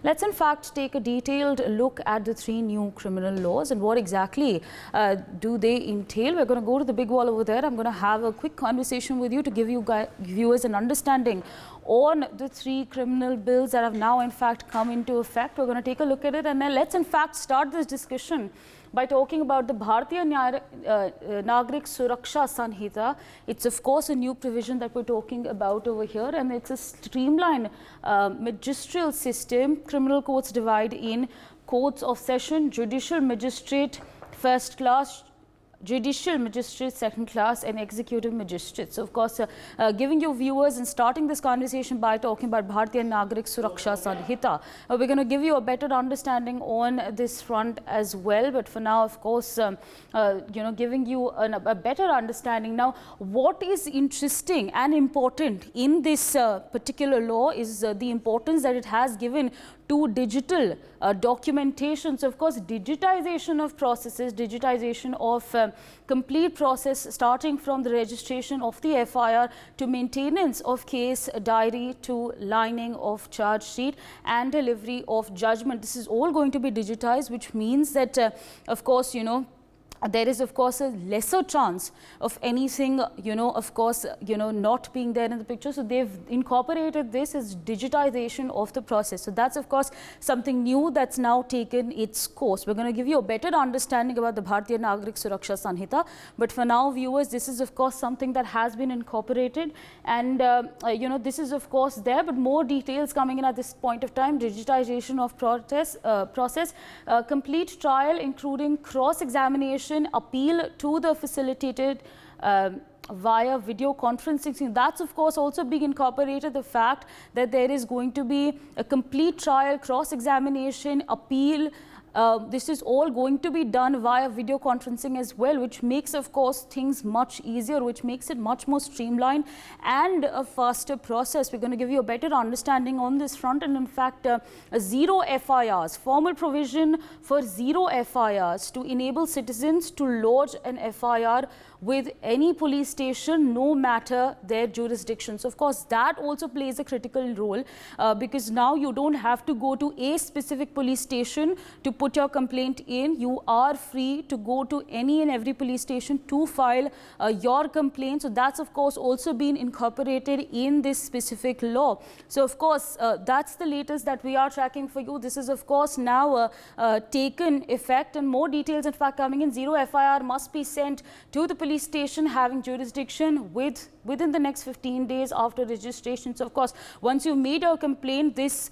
Let's in fact take a detailed look at the three new criminal laws and what exactly do they entail. We're going to go to the big wall over there. I'm going to have a quick conversation with you to give you viewers an understanding on the three criminal bills that have now in fact come into effect. We're going to take a look at it, and then let's in fact start this discussion by talking about the Bharatiya Nagrik Suraksha Sanhita. It's of course a new provision that we're talking about over here, and it's a streamlined magisterial system. Criminal courts divide in courts of session, judicial magistrate first class, judicial magistrate second class, and executive magistrate. So of course giving you viewers and starting this conversation by talking about Bharatiya Nagrik Suraksha Sanhita. We're going to give you a better understanding on this front as well, but for now of course giving you a better understanding. Now what is interesting and important in this particular law is the importance that it has given to digital documentation. So of course digitization of processes, digitization of complete process, starting from the registration of the FIR to maintenance of case diary to lining of charge sheet and delivery of judgment. This is all going to be digitized, which means that of course there is of course a lesser chance of anything not being there in the picture. So they've incorporated this as digitization of the process. So that's of course something new that's now taken its course. We're going to give you a better understanding about the Bharatiya Nagrik Suraksha Sanhita, but for now viewers, this is of course something that has been incorporated, and this is of course there, but more details coming in at this point of time. Digitization of process, complete trial including cross-examination, appeal to the facilitated via video conferencing. That's of course also being incorporated, the fact that there is going to be a complete trial, cross-examination, appeal. This is all going to be done via video conferencing as well, which makes of course things much easier, which makes it much more streamlined and a faster process. We're going to give you a better understanding on this front, and in fact zero FIRs, formal provision for zero FIRs to enable citizens to lodge an FIR with any police station, no matter their jurisdiction. So of course that also plays a critical role because now you don't have to go to a specific police station to put your complaint in. You are free to go to any and every police station to file your complaint. So that's of course also been incorporated in this specific law. So of course that's the latest that we are tracking for you. This is of course now taken effect, and more details in fact coming in. Zero FIR must be sent to the police station having jurisdiction within the next 15 days after registration. So of course once you made a complaint, this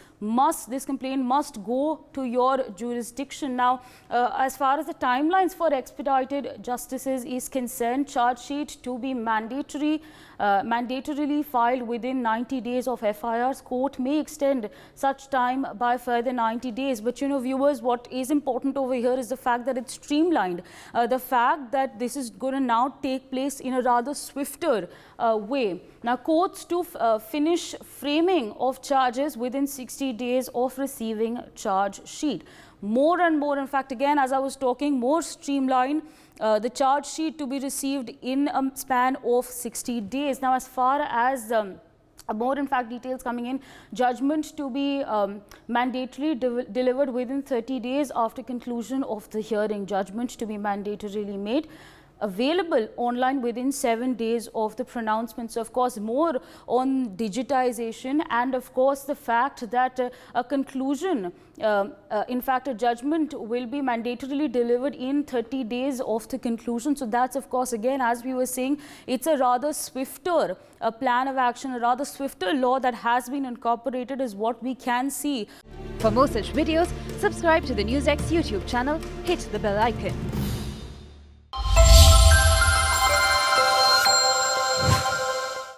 complaint must go to your jurisdiction. Now as far as the timelines for expedited justices is concerned, charge sheet to be mandatorily filed within 90 days of FIRs. Court may extend such time by further 90 days. But viewers, what is important over here is the fact that it's streamlined, the fact that this is going to now take place in a rather swifter way. Now courts to finish framing of charges within 60 days of receiving charge sheet. More and more, in fact, again as I was talking, more streamlined, the charge sheet to be received in a span of 60 days. Now as far as more in fact details coming in, judgment to be mandatorily delivered within 30 days after conclusion of the hearing. Judgment to be mandatorily made available online within 7 days of the pronouncement. So of course more on digitization, and of course the fact that a conclusion, in fact a judgment will be mandatorily delivered in 30 days of the conclusion. So that's of course again, as we were saying, it's a rather swifter plan of action, a rather swifter law that has been incorporated is what we can see. For more such videos, subscribe to the NewsX YouTube channel, hit the bell icon.